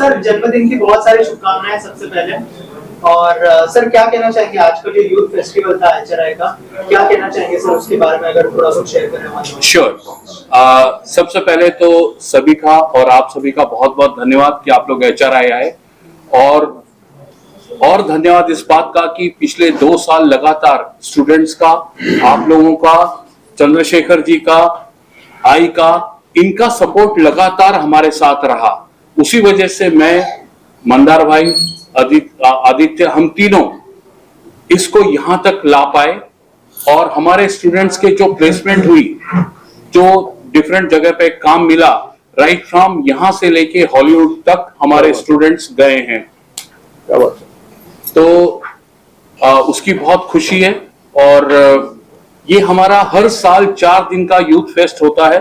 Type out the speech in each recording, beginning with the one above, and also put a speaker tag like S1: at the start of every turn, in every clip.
S1: Sir जन्मदिन की बहुत सारी शुभकामनाएं सबसे पहले। और सर क्या कहना चाहेंगे आज का जो यूथ फेस्टिवल था HRI का, क्या कहना चाहेंगे सर उसके बारे में, अगर थोड़ा कुछ शेयर करें हमारे।
S2: श्योर। सबसे पहले तो सभी का और आप सभी का बहुत बहुत धन्यवाद कि आप लोग HRI आए, और धन्यवाद इस बात का कि पिछले 2 साल लगातार स्टूडेंट्स का, आप लोगों का, चंद्रशेखर जी का, आई का, इनका सपोर्ट लगातार हमारे साथ रहा। उसी वजह से मैं, मंदार भाई, आदित्य, हम तीनों इसको यहां तक ला पाए, और हमारे स्टूडेंट्स के जो प्लेसमेंट हुई, जो डिफरेंट जगह पे काम मिला, राइट फ्रॉम यहां से लेके हॉलीवुड तक हमारे स्टूडेंट्स गए हैं, तो उसकी बहुत खुशी है। और ये हमारा हर साल 4 दिन का यूथ फेस्ट होता है,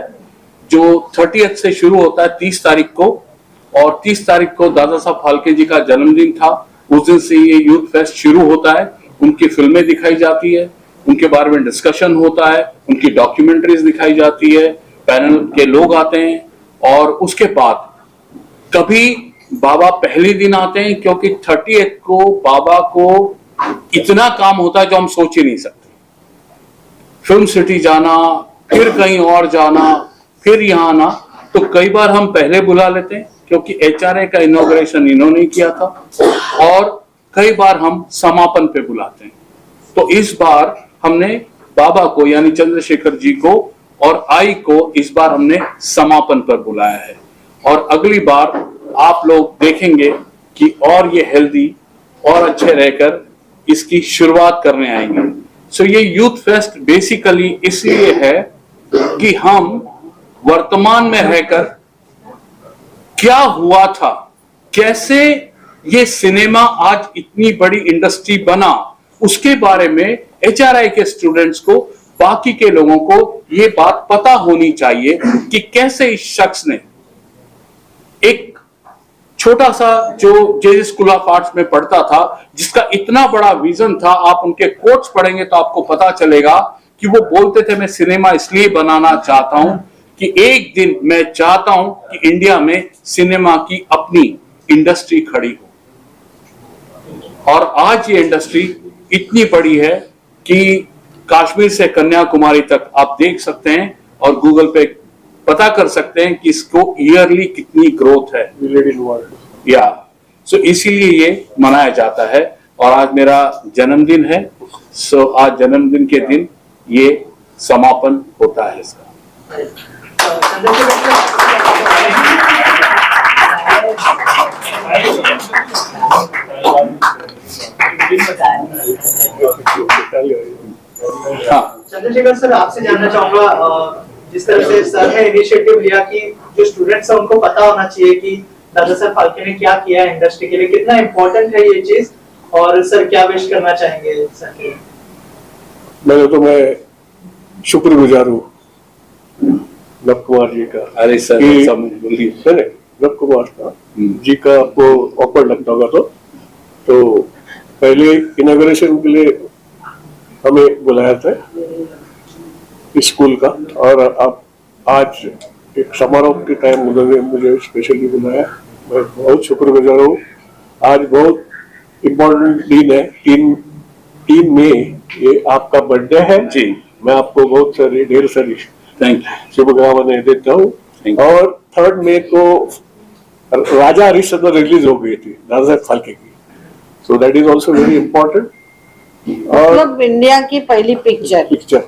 S2: जो 30th से शुरू होता है 30 तारीख को, और 30 तारीख को दादा साहब फाल्के जी का जन्मदिन था। उस दिन से ये यूथ फेस्ट शुरू होता है। उनकी फिल्में दिखाई जाती है, उनके बारे में डिस्कशन होता है, उनकी डॉक्यूमेंट्रीज दिखाई जाती है, पैनल के लोग आते हैं, और उसके बाद कभी बाबा पहले दिन आते हैं, क्योंकि 30th को बाबा को इतना काम होता है जो हम सोच ही नहीं सकते। फिल्म सिटी जाना, फिर कहीं और जाना, फिर यहाँ आना, तो कई बार हम पहले बुला लेते हैं क्योंकि HRI का इनॉग्रेशन इन्होंने किया था, और कई बार हम समापन पे बुलाते हैं। तो इस बार हमने बाबा को यानी चंद्रशेखर जी को और आई को इस बार हमने समापन पर बुलाया है, और अगली बार आप लोग देखेंगे कि और ये हेल्दी और अच्छे रहकर इसकी शुरुआत करने आएंगे। सो ये यूथ फेस्ट बेसिकली इसलिए है कि हम वर्तमान में रहकर क्या हुआ था, कैसे ये सिनेमा आज इतनी बड़ी इंडस्ट्री बना, उसके बारे में HRI के स्टूडेंट्स को, बाकी के लोगों को ये बात पता होनी चाहिए कि कैसे इस शख्स ने एक छोटा सा जो JJ स्कूल ऑफ आर्ट्स में पढ़ता था, जिसका इतना बड़ा विजन था। आप उनके कोट्स पढ़ेंगे तो आपको पता चलेगा कि वो बोलते थे, मैं सिनेमा इसलिए बनाना चाहता हूं कि एक दिन मैं चाहता हूं कि इंडिया में सिनेमा की अपनी इंडस्ट्री खड़ी हो। और आज ये इंडस्ट्री इतनी बड़ी है कि कश्मीर से कन्याकुमारी तक आप देख सकते हैं, और गूगल पे पता कर सकते हैं कि इसको ईयरली कितनी ग्रोथ है, या सो इसीलिए ये मनाया जाता है। और आज मेरा जन्मदिन है, सो आज जन्मदिन के दिन ये समापन होता है इसका।
S1: चंद्रशेखर सर, आपसे जानना चाहूंगा, जिस तरह से सर ने इनिशिएटिव लिया कि जो स्टूडेंट्स हैं उनको पता होना चाहिए कि दादा साहब फाल्के ने क्या किया है इंडस्ट्री के लिए, कितना इम्पोर्टेंट है ये चीज, और सर क्या विश करना चाहेंगे सर के?
S3: मैं शुक्रगुजार हूँ लव कुमार जी का।
S2: अरे सर,
S3: लव कुमार जी का आपको ऑकवर्ड लगता होगा तो पहले इनॉग्रेशन के लिए हमें बुलाया था स्कूल का, और अब आज एक समारोह के टाइम उन्होंने मुझे स्पेशली बुलाया। मैं बहुत शुक्रगुजार हूँ। आज बहुत इम्पोर्टेंट दिन है, 3 मई, ये आपका बर्थडे है जी। मैं आपको बहुत सारी ढेर सारी शुभकामनाएं देता हूँ। और 3 मई को राजा हरिश्चंद्र रिलीज हो गई थी दादा साहब फाल्के की, so that is also very important.
S4: और इंडिया की पहली पिक्चर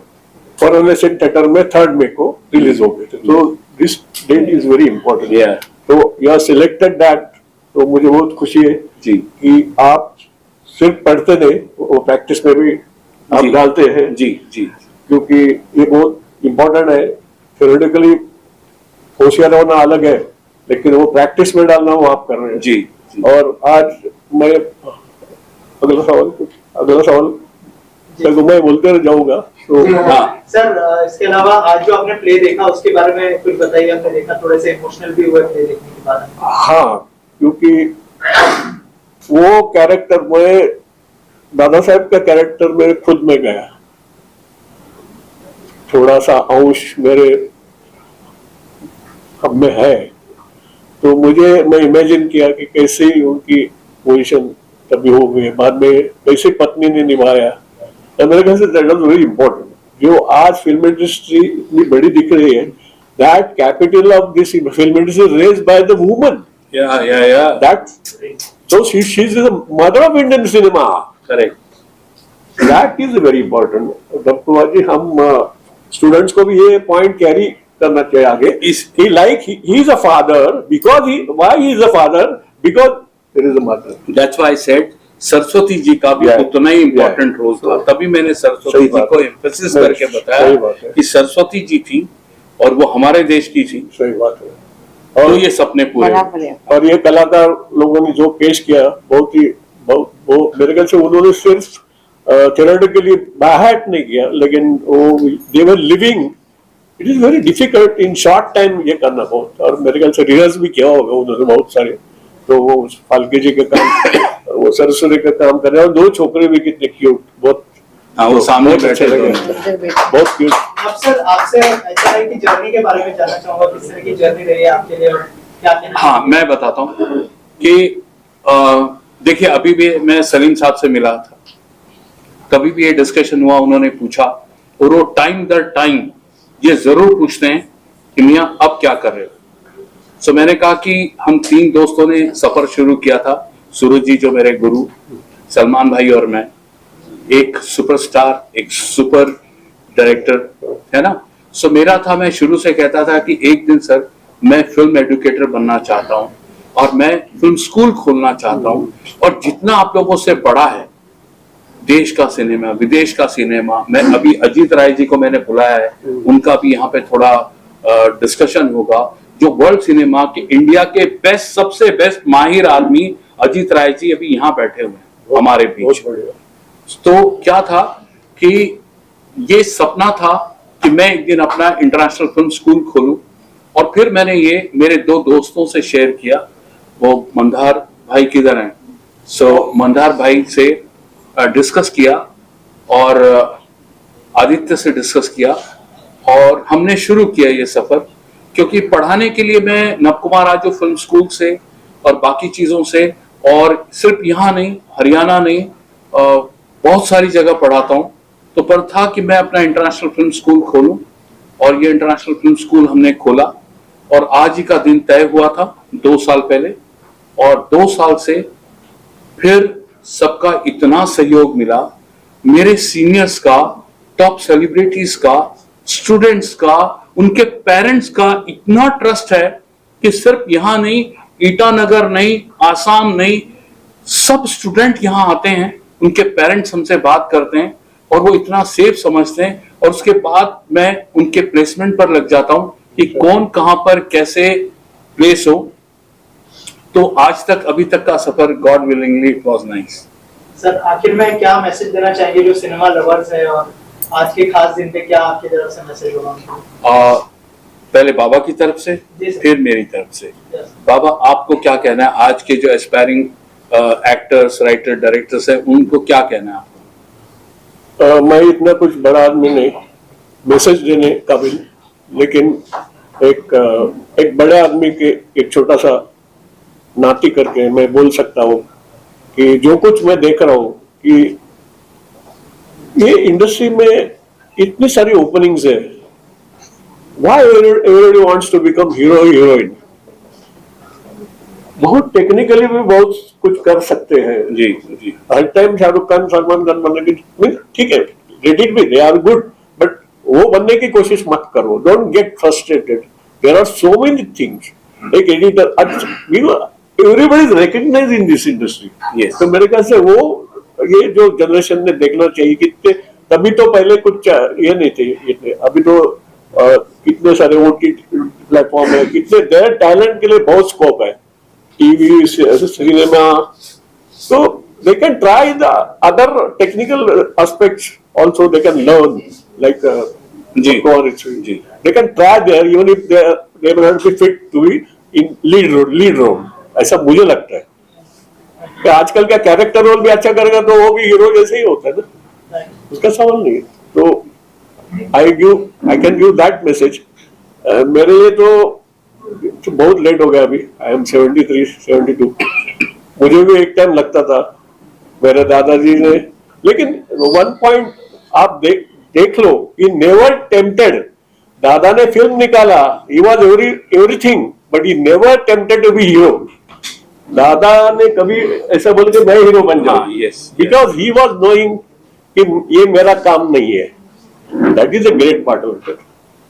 S3: फॉरेन थिएटर में 3 मई को रिलीज हो गए थे, तो this date is very important. तो यू आर सिलेक्टेड दैट, तो मुझे बहुत खुशी है जी कि आप सिर्फ पढ़ते नहीं, वो प्रैक्टिस में भी आप डालते हैं
S2: जी जी,
S3: क्योंकि ये बहुत इम्पोर्टेंट है। थ्योरेटिकली होशियार होना अलग है, लेकिन वो प्रैक्टिस में डालना वो आप कर रहे हैं
S2: जी।
S3: और आज मैं अगला सवाल तो मैं बोलते रह जाऊंगा। तो
S1: हाँ सर, इसके अलावा आज जो आपने प्ले देखा उसके बारे में कुछ बताइए। आपने देखा, थोड़े से इमोशनल भी हुए प्ले देखने के बाद?
S3: हाँ, क्योंकि वो कैरेक्टर में दादा साहब का कैरेक्टर मेरे खुद में गया, थोड़ा सा अंश मेरे हम में है, तो मैं इमेजिन किया कि कैसे उनकी पोजीशन तभी हो गई, बाद में कैसे पत्नी ने निभाया। तो मेरे ख्याल say that was very important. जो आज फिल्म इंडस्ट्री इतनी बड़ी दिख रही है, that capital of this film industry raised by the woman. That so she is the mother of Indian cinema.
S2: Correct.
S3: That is very important. Doctor Kumar ji, हम students को भी ये पॉइंट कैरी करना चाहिए आगे। He is a father because why he is a father? Because there is a mother.
S2: That's why I said Saraswati ji का भी उतना ही इम्पोर्टेंट रोल था। तभी मैंने सरस्वती जी को एम्फेसिस करके बताया कि सरस्वती जी थी और वो हमारे देश की थी।
S3: सही बात है।
S2: और ये सपने पूरे,
S3: और ये कलाकार लोगों ने जो पेश किया बहुत वो मेरे ख्याल से उन्होंने सिर्फ थ्योरेटिकली बाहर नहीं किया, लेकिन वो they were living. It is very difficult in short time ये करना बहुत, और मेरे ख्याल से रिहर्स भी किया होगा उन्होंने बहुत सारे। तो वो फाल्के जी का काम, वो सरस्वती का काम कर रहे हैं, और दो छोकरे भी कितने क्यूट, बहुत
S2: वो सामने
S3: अच्छे लगे, बहुत क्यूट।
S1: अब सर आपसे एचआरआई की जर्नी के बारे में जानना चाहूंगा, किस तरह की जर्नी रही है आपके लिए और क्या कहना?
S2: हाँ, मैं बताता हूँ कि देखिए, अभी भी मैं सलीम साहब से मिला था, कभी भी ये डिस्कशन हुआ, उन्होंने पूछा, और वो टाइम दर टाइम ये जरूर पूछते हैं कि मियां अब क्या कर रहे हो। सो मैंने कहा कि हम 3 दोस्तों ने सफर शुरू किया था, सूरज जी जो मेरे गुरु, सलमान भाई और मैं, एक सुपरस्टार, एक सुपर डायरेक्टर, है ना। सो मेरा था, मैं शुरू से कहता था कि एक दिन सर मैं फिल्म एडुकेटर बनना चाहता हूँ और मैं फिल्म स्कूल खोलना चाहता हूँ, और जितना आप लोगों से बड़ा है देश का सिनेमा, विदेश का सिनेमा, मैं अभी अजीत राय जी को मैंने बुलाया है, उनका भी यहाँ पे थोड़ा डिस्कशन होगा, जो वर्ल्ड सिनेमा के इंडिया के बेस्ट, सबसे बेस्ट माहिर आदमी अजीत राय जी अभी यहाँ बैठे हुए हैं हमारे बीच। तो क्या था कि ये सपना था कि मैं एक दिन अपना इंटरनेशनल फिल्म स्कूल खोलूं, और फिर मैंने ये मेरे 2 दोस्तों से शेयर किया। वो मंदार भाई किधर हैं? सो मंदार भाई से डिस्कस किया और आदित्य से डिस्कस किया, और हमने शुरू किया ये सफर। क्योंकि पढ़ाने के लिए मैं नवकुमार आजू फिल्म स्कूल से और बाकी चीजों से, और सिर्फ यहाँ नहीं, हरियाणा नहीं, बहुत सारी जगह पढ़ाता हूँ, तो पर था कि मैं अपना इंटरनेशनल फिल्म स्कूल खोलूं, और ये इंटरनेशनल फिल्म स्कूल हमने खोला, और आज ही का दिन तय हुआ था 2 साल पहले, और 2 साल से फिर सबका इतना सहयोग मिला, मेरे सीनियर्स का, टॉप सेलिब्रिटीज का, स्टूडेंट्स का, उनके पेरेंट्स का इतना ट्रस्ट है कि सिर्फ यहाँ नहीं, ईटानगर नहीं, आसाम नहीं, सब स्टूडेंट यहाँ आते हैं, उनके पेरेंट्स हमसे बात करते हैं और वो इतना सेफ समझते हैं, और उसके बाद मैं उनके प्लेसमेंट पर लग जाता हूँ कि कौन कहां पर कैसे प्लेस हो। तो आज तक, अभी तक का सफर, God willingly it was nice.
S1: Sir आखिर में क्या मैसेज देना चाहेंगे जो सिनेमा लवर्स है, और आज के खास दिन पे क्या आपकी तरफ से मैसेज होगा?
S2: पहले बाबा की तरफ से, फिर मेरी तरफ से। बाबा, आपको क्या कहना है आज के जो एस्पायरिंग एक्टर्स, राइटर, डायरेक्टर्स हैं, उनको क्या कहना है आपको?
S3: मैं इतना कुछ बड़ा आदमी नहीं मैसेज देने काबिल, लेकिन एक बड़े आदमी के एक छोटा सा नाती करके मैं बोल सकता हूँ कि जो कुछ मैं देख रहा हूँ कि ये इंडस्ट्री में इतनी सारी ओपनिंग्स है। Why everybody wants to become hero heroine? बहुत टेक्निकली भी बहुत कुछ कर सकते हैं।
S2: जी जी,
S3: हर टाइम शाहरुख खान, सलमान खान बनने की, ठीक है, क्रेडिट भी, दे आर गुड, बट वो बनने की कोशिश मत करो। Don't get frustrated, there are so many things. एक editor, everybody is recognised in this industry. तो मेरे ख्याल से वो ये जो जनरेशन ने देखना चाहिए, कितने तभी तो पहले कुछ ये नहीं थे इतने, अभी तो कितने सारे ओटीटी प्लेटफॉर्म है, कितने देयर टैलेंट के लिए बहुत स्कोप है, टीवी, सिनेमा। तो they can try the other technical aspects also, they can learn, like they can try there even if they will not be fit to be in lead role। ऐसा मुझे लगता है कि आजकल का character role भी अच्छा करेगा तो वो भी हीरो जैसे ही होता है ना, उसका सवाल नहीं है। तो I can give that message। मेरे लिए तो तो बहुत लेट हो गया अभी, आई एम 73, 72। मुझे भी एक टाइम लगता था मेरे दादाजी ने, लेकिन वन पॉइंट आप देख लो, ही नेवर टेम्प्टेड। दादा ने फिल्म निकाला, he was everything, but he never tempted to be hero. दादा ने कभी ऐसा बोल के मैं हीरो बन जाऊं, बिकॉज ही वॉज नोइंग कि ये मेरा काम नहीं है। That is a great part of it.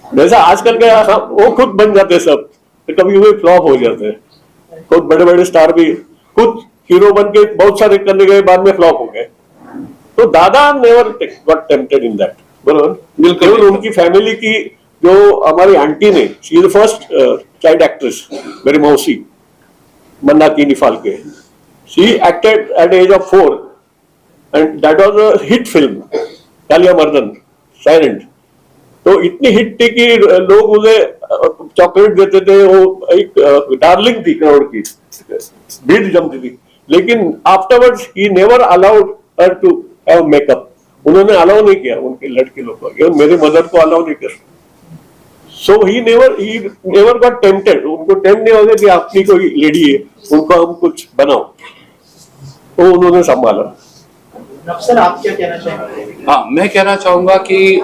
S3: जैसा आजकल के वो खुद बन जाते सब, तो कभी कभी फ्लॉप हो जाते हैं। खुद बड़े बड़े स्टार भी खुद हीरो बन के बहुत सारे करने गए, बाद में फ्लॉप हो गए। तो दादा never got tempted in that, बरोबर। बिल्कुल उनकी फैमिली की जो हमारी आंटी ने, she is the first child actress, मेरी मौसी Mandakini Phalke, she acted at age of 4 and that was a hit film, Kaliya Mardan, silent. तो इतनी हिट थी कि लोग उसे चॉकलेट देते थे, वो एक डार्लिंग थी करोड़ की, भीड़ जमती थी। लेकिन afterwards he never allowed her to have makeup. उन्होंने अलाउ नहीं किया उनके लड़के लोग को, मेरे मदर को अलाउ नहीं किया। सो ही नेवर गॉट टेम्प्टेड। उनको टेम्प्ट नहीं हो गया कि आपकी कोई लेडी है, उनको हम कुछ बनाओ, तो उन्होंने संभाला।
S1: सर आप क्या कहना चाहेंगे?
S2: हाँ, मैं कहना चाहूंगा कि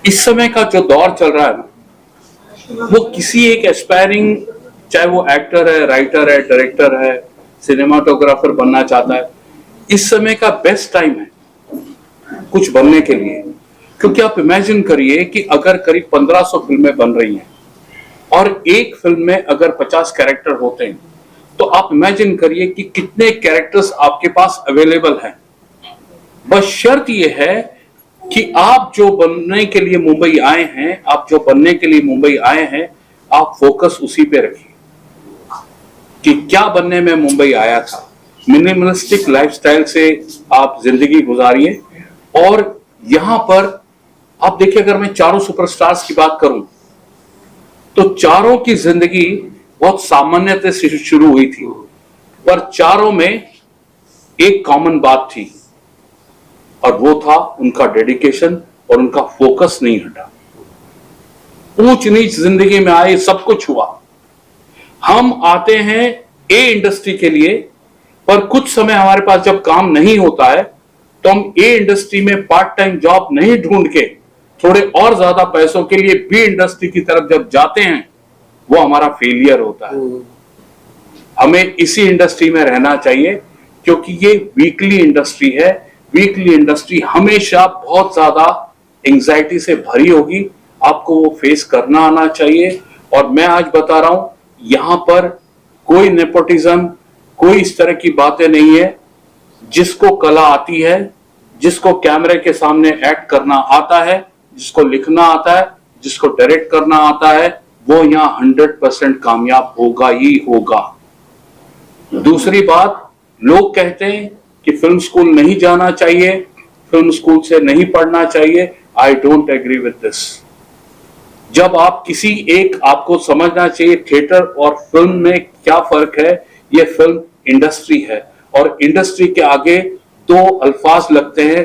S2: इस समय का जो दौर चल रहा है ना, वो किसी एक एस्पायरिंग, चाहे वो एक्टर है, राइटर है, डायरेक्टर है, सिनेमाटोग्राफर बनना चाहता है, इस समय का बेस्ट टाइम है कुछ बनने के लिए। क्योंकि आप इमेजिन करिए कि अगर करीब 1500 फिल्में बन रही हैं और एक फिल्म में अगर 50 कैरेक्टर होते हैं, तो आप इमेजिन करिए कि कितने कैरेक्टर्स आपके पास अवेलेबल हैं। बस शर्त यह है कि आप जो बनने के लिए मुंबई आए हैं, आप जो बनने के लिए मुंबई आए हैं, आप फोकस उसी पे रखिए कि क्या बनने में मुंबई आया था। मिनिमलिस्टिक लाइफस्टाइल से आप जिंदगी गुजारिए। और यहां पर आप देखिए, अगर मैं चारों सुपरस्टार्स की बात करूं तो चारों की जिंदगी बहुत सामान्यता से शुरू हुई थी, पर चारों में एक कॉमन बात थी, और वो था उनका डेडिकेशन और उनका फोकस नहीं हटा। ऊंच नीच जिंदगी में आए, सब कुछ हुआ। हम आते हैं ए इंडस्ट्री के लिए, पर कुछ समय हमारे पास जब काम नहीं होता है तो हम ए इंडस्ट्री में पार्ट टाइम जॉब नहीं ढूंढ के थोड़े और ज्यादा पैसों के लिए बी इंडस्ट्री की तरफ जब जाते हैं, वो हमारा फेलियर होता है। हमें इसी इंडस्ट्री में रहना चाहिए, क्योंकि ये वीकली इंडस्ट्री है। वीकली इंडस्ट्री हमेशा बहुत ज्यादा एंजाइटी से भरी होगी, आपको वो फेस करना आना चाहिए। और मैं आज बता रहा हूं, यहां पर कोई नेपोटिज्म, कोई इस तरह की बातें नहीं है। जिसको कला आती है, जिसको कैमरे के सामने एक्ट करना आता है, जिसको लिखना आता है, जिसको डायरेक्ट करना आता है, वो यहाँ 100% कामयाब होगा ही होगा। दूसरी बात, लोग कहते हैं कि फिल्म स्कूल नहीं जाना चाहिए, फिल्म स्कूल से नहीं पढ़ना चाहिए। I don't agree with this. जब आप किसी एक, आपको समझना चाहिए थिएटर और फिल्म में क्या फर्क है। ये फिल्म इंडस्ट्री है, और इंडस्ट्री के आगे दो अल्फाज लगते हैं,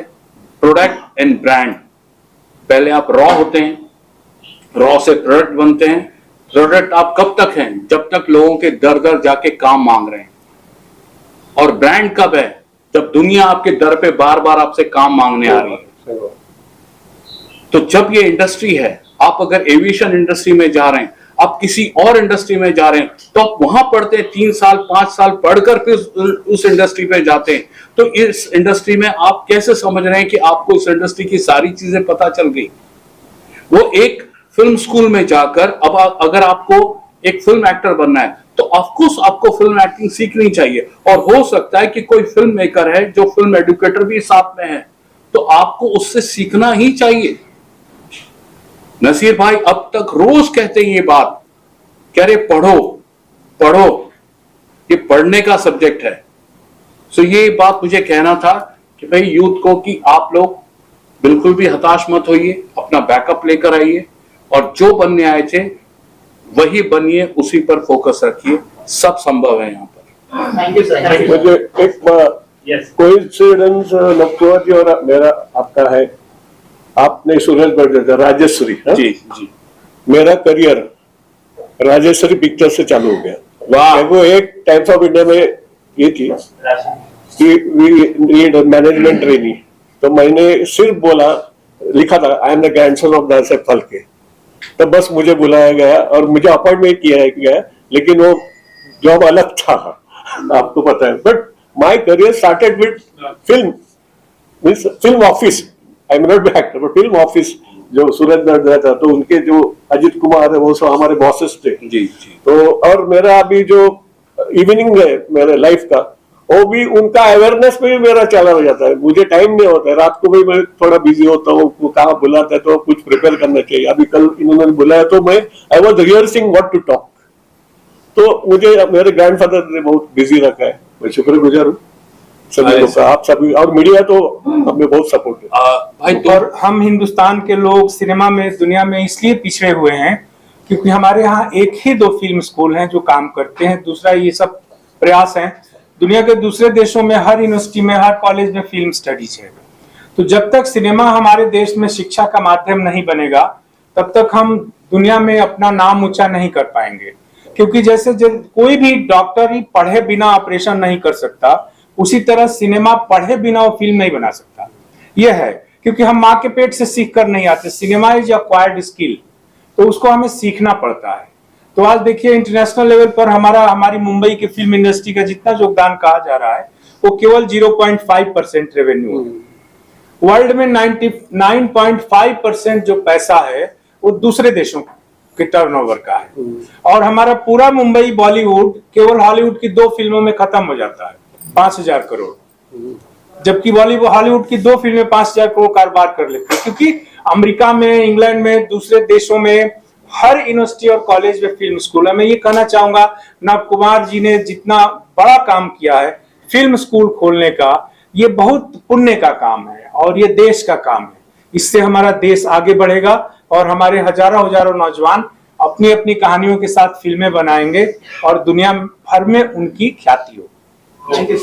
S2: प्रोडक्ट एंड ब्रांड। पहले आप रॉ होते हैं, रॉ से प्रोडक्ट बनते हैं। प्रोडक्ट आप कब तक हैं? जब तक लोगों के दर दर जाके काम मांग रहे हैं। और ब्रांड कब है? जब दुनिया आपके दर पे बार बार आपसे काम मांगने आ रही है। तो जब ये इंडस्ट्री है, आप अगर एविएशन इंडस्ट्री में जा रहे हैं, आप किसी और इंडस्ट्री में जा रहे हैं, तो आप वहां पढ़ते हैं 3 साल 5 साल पढ़कर फिर उस इंडस्ट्री पे जाते हैं। तो इस इंडस्ट्री में आप कैसे समझ रहे हैं कि आपको इस इंडस्ट्री की सारी चीजें पता चल गई? वो एक फिल्म स्कूल में जाकर, अब अगर आपको एक फिल्म एक्टर बनना है तो ऑफकोर्स आपको फिल्म एक्टिंग सीखनी चाहिए। और हो सकता है कि कोई फिल्म मेकर है जो फिल्म एडुकेटर भी साथ में है, तो आपको उससे सीखना ही चाहिए। नसीर भाई अब तक रोज कहते हैं ये बात, कह रहे पढ़ो पढ़ो, ये पढ़ने का सब्जेक्ट है। सो ये बात मुझे कहना था कि भाई यूथ को कि आप लोग बिल्कुल भी हताश मत होइए, अपना बैकअप लेकर आइए, और जो बनने आए थे वही बनिए, उसी पर फोकस रखिए। सब संभव है यहाँ पर।
S1: Thank you sir.
S3: मुझे एक कोइंसिडेंस लक्ष्मण जी और मेरा आपका है। आपने सूरज बर्गर राजेश्वरी,
S2: जी जी,
S3: मेरा करियर राजेश्वरी पिक्चर से चालू हो गया।
S2: वाह।
S3: मेरे को एक टाइम्स ऑफ इंडिया में ये थी कि वी नीड मैनेजमेंट ट्रेनिंग, तो मैंने सिर्फ बोला, लिखा था I am the grandson of Dada Saheb Phalke, तो बस मुझे बुलाया गया और मुझे अपॉइंटमेंट किया गया, लेकिन वो जॉब अलग था, आपको पता है। But my career started with film office, I am not actor but film office, जो सूरज नर्दा था, तो उनके जो अजित कुमार है वो सब हमारे बॉसेस थे
S2: जी।
S3: तो। और मेरा अभी जो इवनिंग है मेरे लाइफ का, वो भी उनका अवेयरनेस में भी मेरा चला हो जाता है, मुझे टाइम नहीं होता है, रात को भी मैं थोड़ा बिजी होता हूँ, वो कहाँ बुलाता है तो कुछ प्रिपेयर करना चाहिए। अभी कल इन्होंने बुलाया तो मैं I was rehearsing what to talk, तो मुझे मेरे ग्रैंडफादर ने बहुत बिजी रखा है, मैं शुक्रगुजार हूँ सभी लोग का, आप सभी और मीडिया तो हमें बहुत सपोर्ट है
S2: भाई तो
S5: और हम हिंदुस्तान के लोग सिनेमा में दुनिया में इसलिए पिछड़े हुए हैं क्योंकि हमारे यहाँ एक ही 2 फिल्म स्कूल हैं जो काम करते हैं, दूसरा ये सब प्रयास है। दुनिया के दूसरे देशों में हर यूनिवर्सिटी में, हर कॉलेज में फिल्म स्टडीज है। तो जब तक सिनेमा हमारे देश में शिक्षा का माध्यम नहीं बनेगा तब तक हम दुनिया में अपना नाम ऊंचा नहीं कर पाएंगे, क्योंकि जैसे कोई भी डॉक्टर ही पढ़े बिना ऑपरेशन नहीं कर सकता, उसी तरह सिनेमा पढ़े बिना वो फिल्म नहीं बना सकता। यह है क्योंकि हम माँ के पेट से सीख कर नहीं आते, सिनेमा इज एक्वायर्ड स्किल, तो उसको हमें सीखना पड़ता है। तो आज देखिए इंटरनेशनल लेवल पर हमारी मुंबई की फिल्म इंडस्ट्री का जितना योगदान कहा जा रहा है वो केवल 0.5% रेवेन्यू है। वर्ल्ड में 99.5% जो पैसा है वो दूसरे देशों के टर्नओवर का है, और हमारा पूरा मुंबई बॉलीवुड केवल हॉलीवुड की 2 फिल्मों में खत्म हो जाता है 5,000 करोड़, जबकि बॉलीवुड हॉलीवुड की 2 फिल्में 5,000 करोड़ कारोबार कर लेती है, क्योंकि अमेरिका में, इंग्लैंड में, दूसरे देशों में हर यूनिवर्सिटी और कॉलेज में फिल्म स्कूल है। मैं ये कहना चाहूंगा नव कुमार जी ने जितना बड़ा काम किया है फिल्म स्कूल खोलने का, ये बहुत पुण्य का काम है और ये देश का काम है। इससे हमारा देश आगे बढ़ेगा और हमारे हजारों नौजवान अपनी अपनी कहानियों के साथ फिल्में बनाएंगे और दुनिया भर में उनकी ख्याति हो।
S1: Thank you.